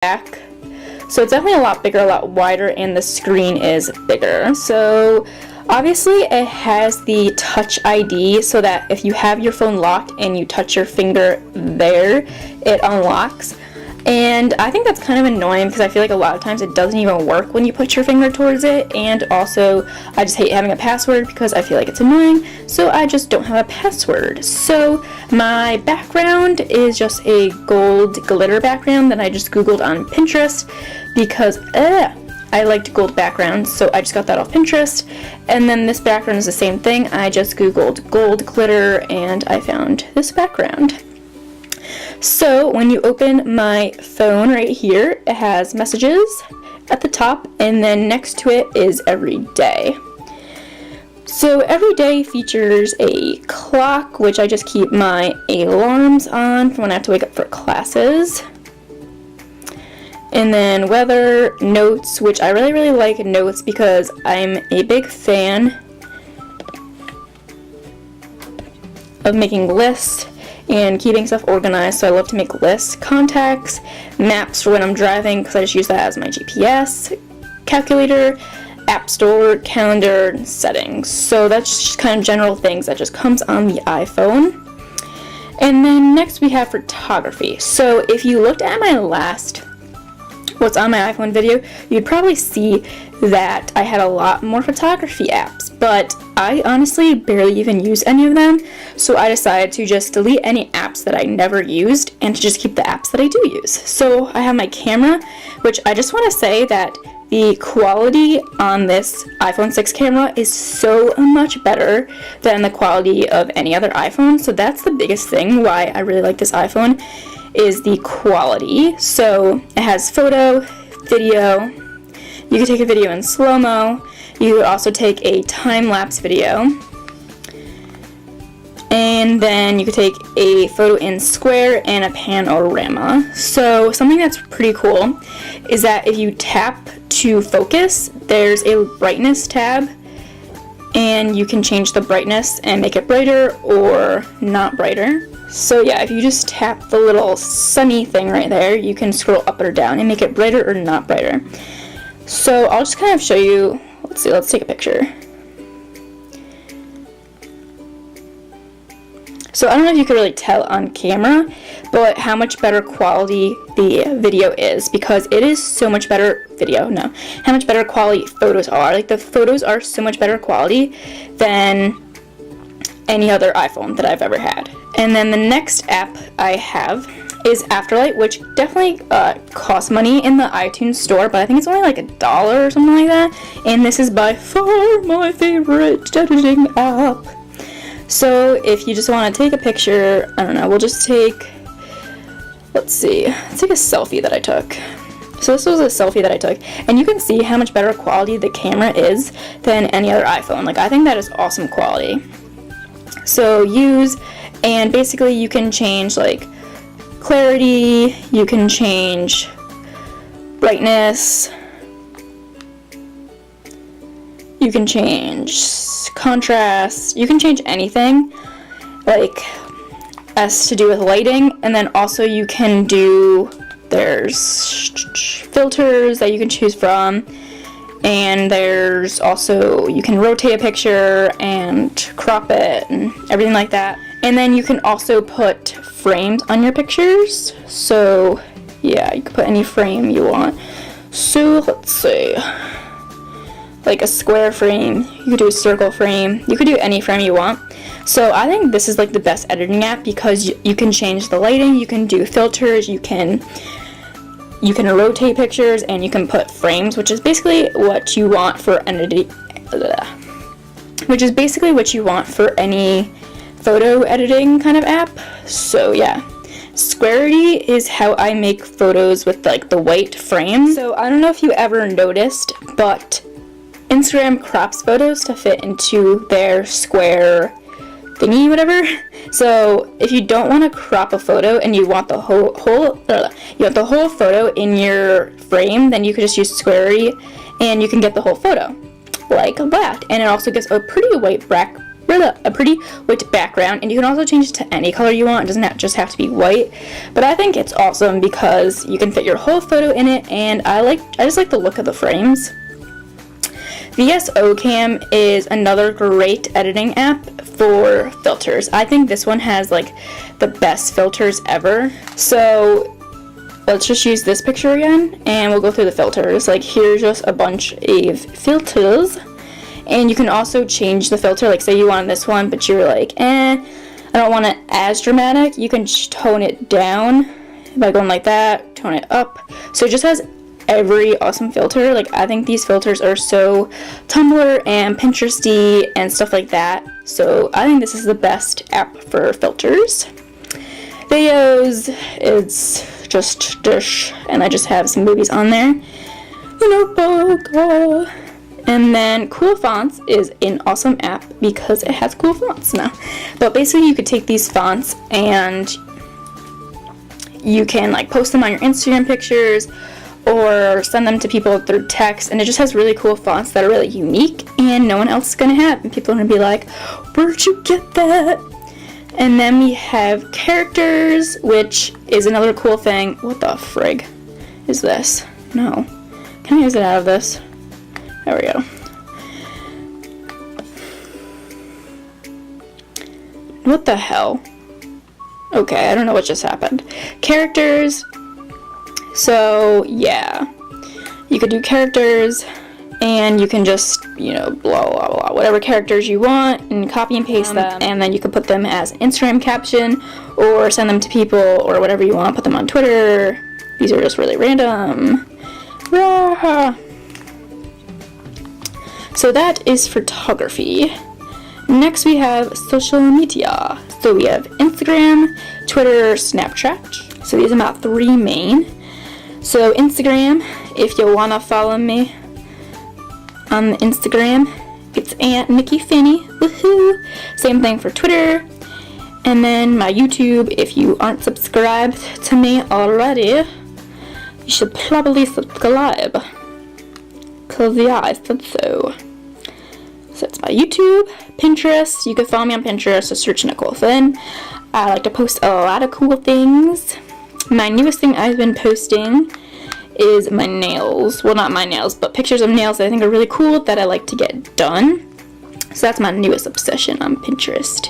back. So it's definitely a lot bigger, a lot wider, and the screen is bigger. So obviously it has the Touch ID, so that if you have your phone locked and you touch your finger there, it unlocks. And I think that's kind of annoying because I feel like a lot of times it doesn't even work when you put your finger towards it. And also, I just hate having a password because I feel like it's annoying, so I just don't have a password. So my background is just a gold glitter background that I just googled on Pinterest because I liked gold backgrounds, so I just got that off Pinterest. And then this background is the same thing. I just googled gold glitter and I found this background. So when you open my phone right here, it has messages at the top, and then next to it is every day. So every day features a clock, which I just keep my alarms on for when I have to wake up for classes. And then weather, notes, which I really like notes because I'm a big fan of making lists and keeping stuff organized, so I love to make lists. Contacts, maps for when I'm driving because I just use that as my GPS, calculator, app store, calendar, settings. So that's just kind of general things that just comes on the iPhone. And then next we have photography. So if you looked at my last what's on my iPhone video, you'd probably see that I had a lot more photography apps, but I honestly barely even use any of them, so I decided to just delete any apps that I never used and to just keep the apps that I do use. So I have my camera, which I just want to say that the quality on this iPhone 6 camera is so much better than the quality of any other iPhone, so that's the biggest thing why I really like this iPhone, is the quality. So it has photo, video, you can take a video in slow-mo, you could also take a time-lapse video, and then you could take a photo in square and a panorama. So something that's pretty cool is that if you tap to focus, there's a brightness tab, and you can change the brightness and make it brighter or not brighter. So yeah, if you just tap the little sunny thing right there, you can scroll up or down and make it brighter or not brighter. So I'll just kind of show you, let's take a picture. So I don't know if you could really tell on camera, but how much better quality the video is, because it is so much better how much better quality photos are. Like, the photos are so much better quality than any other iPhone that I've ever had. And then the next app I have is Afterlight, which definitely costs money in the iTunes store, but I think it's only like $1 or something like that. And this is by far my favorite editing app. So if you just want to take a picture, I don't know, we'll just take, let's take a selfie that I took. So this was a selfie that I took, and you can see how much better quality the camera is than any other iPhone. Like, I think that is awesome quality. So use, and basically you can change like clarity, you can change brightness, you can change contrast, you can change anything like as to do with lighting. And then also you can do, there's filters that you can choose from, and there's also, you can rotate a picture and crop it and everything like that. And then you can also put frames on your pictures. So yeah, you can put any frame you want. So let's see, like a square frame, you could do a circle frame, you could do any frame you want. So I think this is like the best editing app because you can change the lighting, you can do filters, you can rotate pictures, and you can put frames, which is basically what you want for any photo editing kind of app. So yeah, Squarity is how I make photos with like the white frame. So I don't know if you ever noticed, but Instagram crops photos to fit into their square thingy, whatever. So if you don't want to crop a photo and you want the whole photo in your frame, then you could just use Squarity and you can get the whole photo like that. And it also gives a pretty white a pretty white background, and you can also change it to any color you want. It doesn't just have to be white, but I think it's awesome because you can fit your whole photo in it, and I just like the look of the frames. VSO is another great editing app for filters. I think this one has like the best filters ever. So let's just use this picture again, and we'll go through the filters. Like, here's just a bunch of filters, and you can also change the filter. Like, say you wanted this one, but you're like, I don't want it as dramatic. You can tone it down by going like that, tone it up. So it just has every awesome filter. Like, I think these filters are so Tumblr and Pinteresty and stuff like that. So I think this is the best app for filters. Videos, it's just dish, and I just have some movies on there. Notebook. And then Cool Fonts is an awesome app because it has cool fonts now. But basically you could take these fonts and you can like post them on your Instagram pictures or send them to people through text, and it just has really cool fonts that are really unique and no one else is gonna have, and people are gonna be like, where'd you get that? And then we have characters, which is another cool thing. What the frig is this? No. Can I exit out of this? There we go. What the hell? Okay, I don't know what just happened. Characters. So, yeah. You could do characters, and you can just, blah, blah, blah, whatever characters you want, and copy and paste them, and then you could put them as an Instagram caption, or send them to people, or whatever you want, put them on Twitter. These are just really random. Rah. So that is photography. Next we have social media. So we have Instagram, Twitter, Snapchat. So these are my three main. So Instagram, if you wanna follow me on Instagram, it's Aunt Nikki Finney. Woohoo! Same thing for Twitter. And then my YouTube, if you aren't subscribed to me already, you should probably subscribe. Cause yeah, I said so. So it's my YouTube, Pinterest. You can follow me on Pinterest, so search Nicole Finn. I like to post a lot of cool things. My newest thing I've been posting is my nails. Well, not my nails, but pictures of nails that I think are really cool that I like to get done. So that's my newest obsession on Pinterest.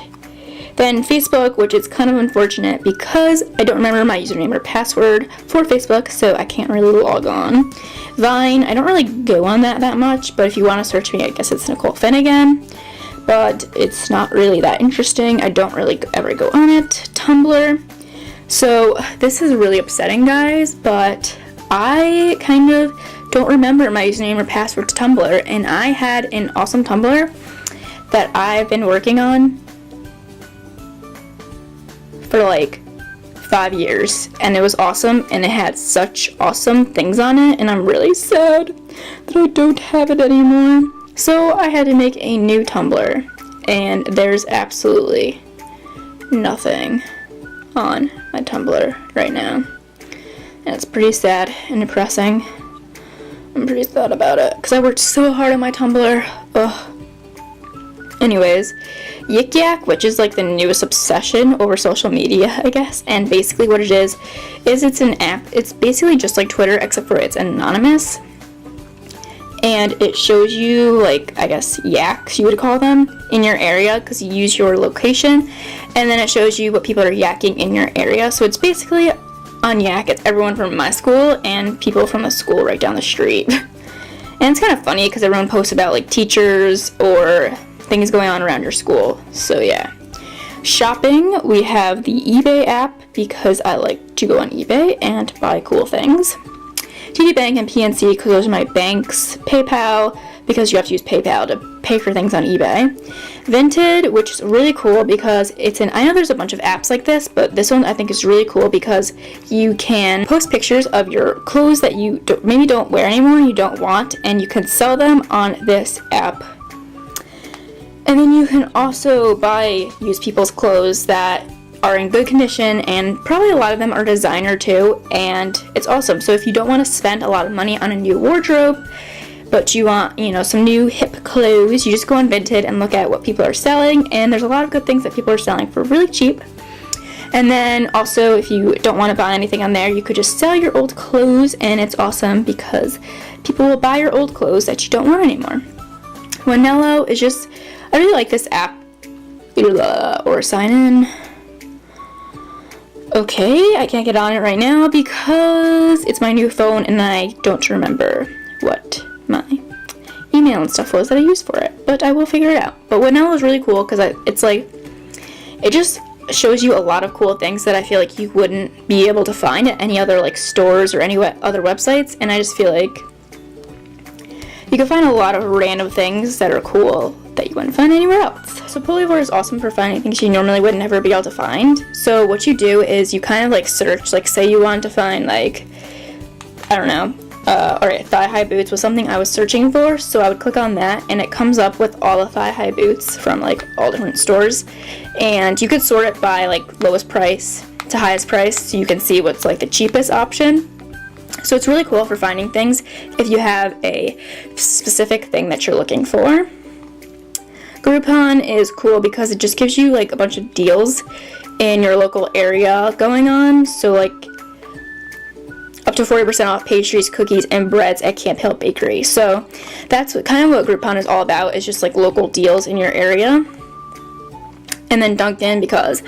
Then Facebook, which is kind of unfortunate because I don't remember my username or password for Facebook, so I can't really log on. Vine, I don't really go on that much, but if you want to search me, I guess it's Nicole Finn again. But it's not really that interesting. I don't really ever go on it. Tumblr. So this is really upsetting, guys, but I kind of don't remember my username or password to Tumblr, and I had an awesome Tumblr that I've been working on for like 5 years, and it was awesome, and it had such awesome things on it, and I'm really sad that I don't have it anymore. So I had to make a new Tumblr, and there's absolutely nothing on my Tumblr right now, and it's pretty sad and depressing. I'm pretty sad about it because I worked so hard on my Tumblr. Ugh. Anyways, Yik Yak, which is like the newest obsession over social media, I guess, and basically what it is it's an app. It's basically just like Twitter, except for it's anonymous, and it shows you, like, I guess yaks you would call them, in your area, because you use your location, and then it shows you what people are yakking in your area. So it's basically on Yak, it's everyone from my school and people from the school right down the street. And it's kind of funny because everyone posts about like teachers or things going on around your school. So yeah. Shopping, we have the eBay app because I like to go on eBay and buy cool things. TD Bank and PNC because those are my banks. PayPal because you have to use PayPal to pay for things on eBay. Vinted, which is really cool because I know there's a bunch of apps like this, but this one I think is really cool because you can post pictuse of your clothes that you maybe don't wear anymore and you don't want, and you can sell them on this app. And then you can also use people's clothes that are in good condition, and probably a lot of them are designer too, and it's awesome. So if you don't want to spend a lot of money on a new wardrobe, but you want, you know, some new hip clothes, you just go on Vinted and look at what people are selling, and there's a lot of good things that people are selling for really cheap. And then also, if you don't want to buy anything on there, you could just sell your old clothes, and it's awesome because people will buy your old clothes that you don't want anymore. Wanello is just, I really like this app. Or sign in. Okay, I can't get on it right now because it's my new phone and I don't remember what my email and stuff was that I used for it, but I will figure it out. But Wanello is really cool because it's like, it just shows you a lot of cool things that I feel like you wouldn't be able to find at any other like stores or any other websites, and I just feel like you can find a lot of random things that are cool that you wouldn't find anywhere else. So Polyvore is awesome for finding things you normally would never be able to find. So what you do is you kind of like search, like say you want to find like, I don't know, alright, thigh-high boots was something I was searching for, so I would click on that and it comes up with all the thigh-high boots from like all different stores, and you could sort it by like lowest price to highest price so you can see what's like the cheapest option. So it's really cool for finding things if you have a specific thing that you're looking for. Groupon is cool because it just gives you like a bunch of deals in your local area going on. So like up to 40% off pastries, cookies, and breads at Camp Hill Bakery. So that's kind of what Groupon is all about, is just like local deals in your area. And then Dunkin', because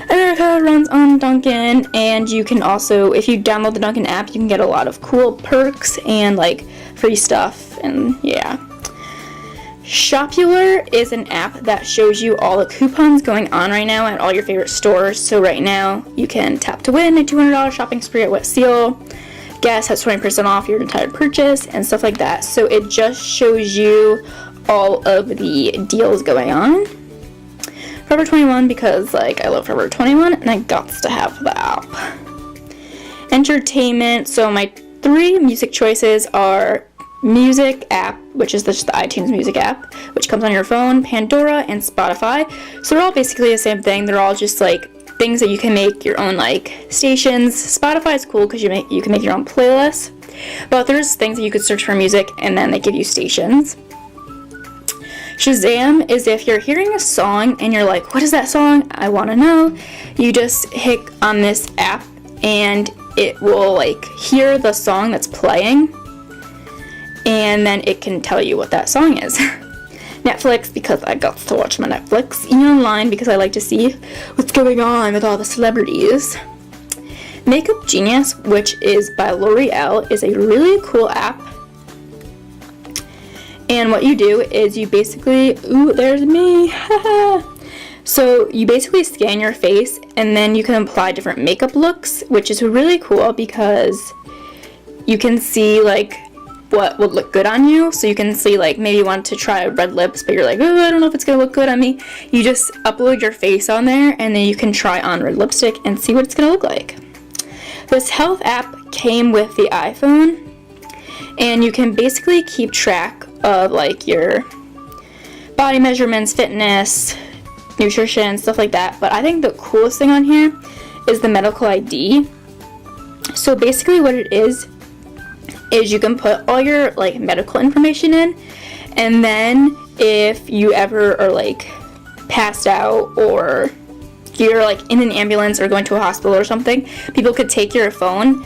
America runs on Dunkin', and you can also, if you download the Dunkin' app, you can get a lot of cool perks and like free stuff, and yeah. Shopular is an app that shows you all the coupons going on right now at all your favorite stores. So right now you can tap to win a $200 shopping spree at Wet Seal. Guess has 20% off your entire purchase and stuff like that. So it just shows you all of the deals going on. Forever 21, because like I love Forever 21 and I got to have the app. Entertainment, so my 3 music choices are Music app, which is just the iTunes Music app, which comes on your phone, Pandora, and Spotify. So they're all basically the same thing. They're all just like things that you can make your own like stations. Spotify is cool because you can make your own playlists, but there's things that you could search for music and then they give you stations. Shazam is if you're hearing a song and you're like, what is that song? I want to know. You just hit on this app and it will like hear the song that's playing, and then it can tell you what that song is. Netflix, because I got to watch my Netflix. Online, because I like to see what's going on with all the celebrities. Makeup Genius, which is by L'Oreal, is a really cool app. And what you do is you basically, ooh, there's me, So you basically scan your face and then you can apply different makeup looks, which is really cool because you can see like what would look good on you. So you can see like maybe you want to try red lips, but you're like, oh, I don't know if it's gonna look good on me. You just upload your face on there and then you can try on red lipstick and see what it's gonna look like. This health app came with the iPhone, and you can basically keep track of like your body measurements, fitness, nutrition, stuff like that. But I think the coolest thing on here is the medical ID. So basically what it is you can put all your like medical information in, and then if you ever are like passed out or you're like in an ambulance or going to a hospital or something, people could take your phone